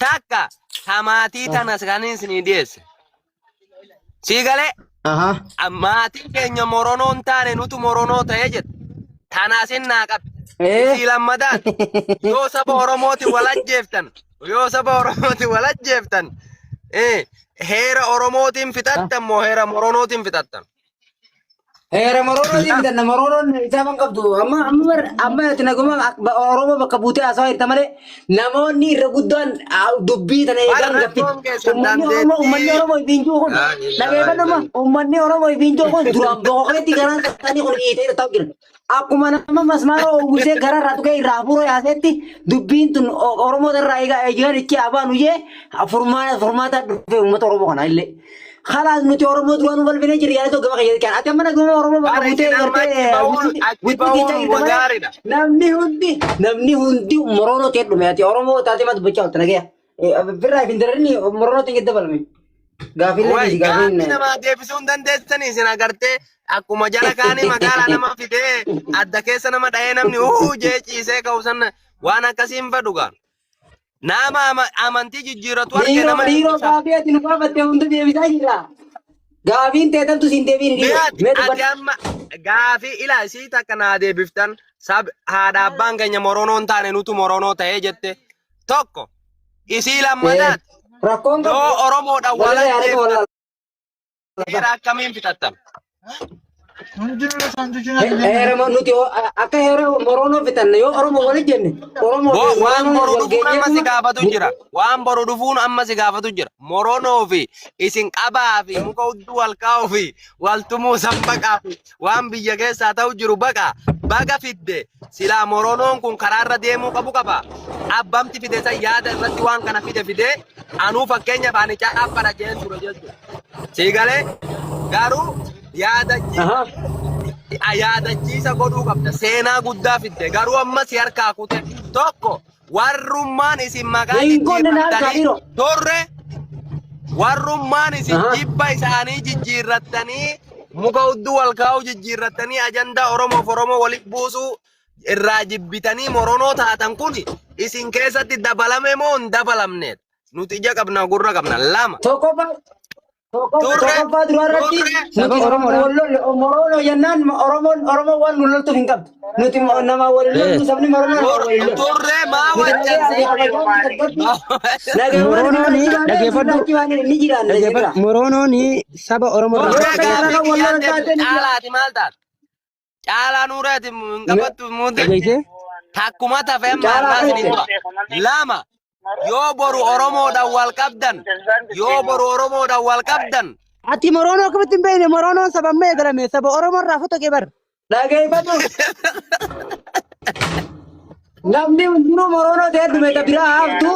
takka tamaatii tanas kaniin sinii deesse sii galee maatiin keenya moronoon taane nutu moronoo ta'ee jedhe tanaasin naa qabe sii lammadaan yoo saba oromooti walajjeeftan heera oromootiin fixattan moo heera moronootiin fixattan Heera Morootiin bitanna Moroon isaa kan qabdu amma itti naguma Oromoo bakka buutee haasawaa jirta malee namoonni irra guddaan dubbii tana eegan gaffiti. Uummanni Oromoo ibiinjuu kun dhageeffannuma uummanni Oromoo ibiinjuu kun duraan boqoqeetti garaan isaanii kun dhiitee ta'u jira. Akkuma nama masmaaroo uwwisee gara irraa tuqee irraa hafuuroo yaasetti dubbiin tun Oromoo irraa eegan ichi abaan uyyee furmaata dhufee uummata Oromoo kana illee. Khalas nuti Oromoo duraan balbinee jirri yaada tokko bakka jedhan ati amma naguma Oromoo bakka buutee gartee namni hundi Moroonoo ta'e dhume ati Oromoo taatee maa dubbachaa olta nagaya birraa fi dararni Moroonoo ta'e gidda balame gaafii namaa deebisuu hin dandeessanii isin agartee akkuma jala kaanii magaalaa nama fidee adda keessa nama dha'ee namni jee ciisee ka'uusan waan akkasiin fadhugaan. Nama amantii jijjiiratu argee nama dhiiroo gaafii ati nu baafattee hundi deebisaa jira. Gaafiin teetantu siin deebiin dhiibe. Mee ati dubbadhu. amma gaafii ilaa isii takka naa deebiftan haadha abbaan keenya Moronoo hin taane nutu Moronoo ta'ee jette tokko isii lammataat Rakkoon qabu. yoo Oromoodhaan wal Walirra yaadatu wal ajjeeftan laala. seera akkamiin fixattan? Heerama nuti akka heera Moronoo fitanne yoo Oromoo wal jenne Oromoo Waan boru dhufuun amma si gaafatu jira. Waan boru dhufuun amma si gaafatu jira. Moronoo fi isin qabaa fi muka hudduu wal kaa'uu fi wal tumuu san baqaa fi waan biyya keessaa ta'u jiru baga fidde silaa Moronoon kun karaarra deemuu qabu qaba. Abbamti fide san yaada irratti waan kana fide anuu fakkeenyaaf ani caaphaadha jeen ture jechuudha. Siigalee garuu yaadachiisa godhuu qabda. Seenaa guddaa fidde garuu amma si harkaa kute tokko warrummaan isin maqaa jijjiirrattanii turre warrummaan isin jibba isaanii jijjiirrattanii muka hudduu wal kaa'uu jijjiirrattanii ajandaa Oromoo walitti buusuu irraa jibbitanii Moronoo taatan kun isin keessatti dabalame moo hin dabalamne? Nuti ija qabna gurra qabna lama. Tokkoffaa duraarratti nuti Moronoo jennaan Oromoo waan nu loltuuf hin qabdu. Nuti nama waliin loltu sabni Moronoo waliin loltu. Turre maa wajjansi? Moronoon saba Oromoo Caalaati maal taata? Caalaa nuuraati hin qabattu muuti. Takkuma tafee maal lama. Yoo boru Oromoodhaan wal qabdan ati Moronoo akkamitti hin beekne Moronoon saba amma eegalame saba Oromoo irraa fotoqee bar. Dhageeffatu. Namni hundinuu Moronoo ta'ee dhumeeta biraa haftu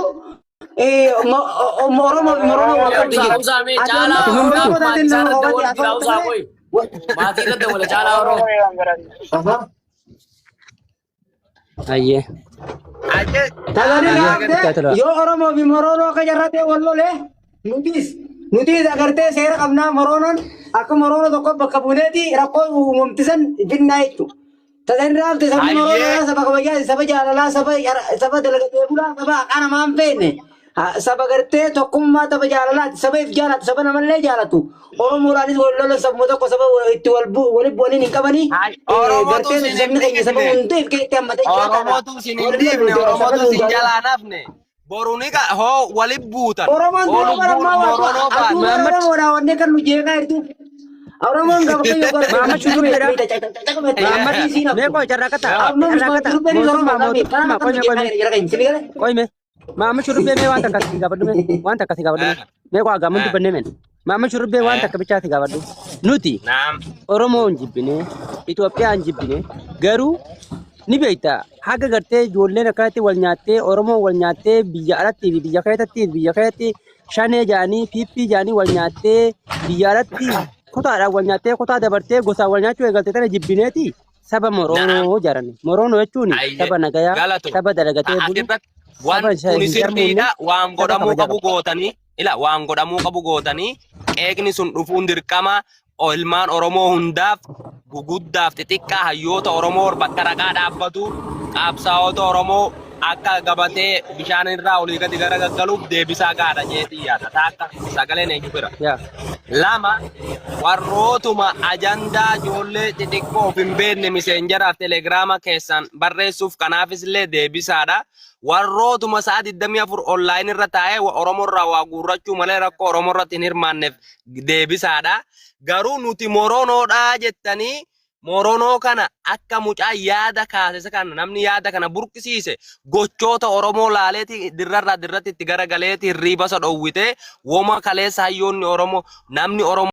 Oromoo wal qabdi. Maatii irratti wal caalaa Oromoo. Ayyee. Yoo Oromoo fi Moronoo akka jarratee wal lole nutis agartee seera qabnaa Moronoon akka Moronoo tokko bakka buuneeti rakkoo uumamtisan finnaa jechuudha. Tajaajila hafte sabni Moronoo saba kabajaa saba jaalalaa saba dalagatee bulaa saba haqaa namaa hin feene saba gartee tokkummaa saba jaalalaati saba if jaalatu saba namallee jaalatu Oromoodhaanis wal lola sabuma tokko saba itti walitti bu'anii hin qabanii gartee sabni keenya saba hundee if keessatti hammatee Oromootu sin hin dhiibne Oromootu sin jalaa nafne. Boruni hoo walitti buutan. Oromoodhaan wanne kan nu jeeqaa jirtu. Oromoon Mama shurubbe me wanta kasi gabadu me wanta kasi gabadu me ko aga mundu benne men mama shurubbe wanta kabichati gabadu nuti Oromo njibine Ethiopia njibine garu ni beita haga garte jolle nakati wal nyaate Oromo wal nyaate biyya alatti biyya kayati shane jani pipi jani wal nyaate biyya alatti kota da wal nyaate kota dabarte gosa wal nyaachu egalte tane jibineti saba Morono jarani Morono jechuni saba nagaya saba dalagate bulu Waan kun sirriidha waan godhamuu qabu gootanii qeeqni sun dhufuun dirqama ilmaan Oromoo hundaaf guguddaaf xixiqqaa hayyoota Oromoo bakka raqaa dhaabbatu qabsaa'ota Oromoo akka gabatee bishaan irraa olii gadi gara gaggaluuf deebisaa gaadha jeetii yaada taakka sagaleen eenyu bira. Lama warrootuma ajandaa ijoollee xixiqqoo hin beekne miseenjaraaf telegiraama keessan barreessuuf kanaafis illee deebisaadha. Warrootuma sa'a 24 online irra taa'ee Oromoo irraa waa guurrachuu malee rakkoo Oromoo irratti hin hirmaanneef deebisaadha. Garuu nuti Moronoodhaa jettanii Moronoo kana akka mucaa yaada kaasisa kana namni yaada kana burqisiise gochoota Oromoo laaleeti dirratti itti garagaleeti hirriiba isa dhowwite woma kaleessa hayyoonni Oromoo namni Oromoo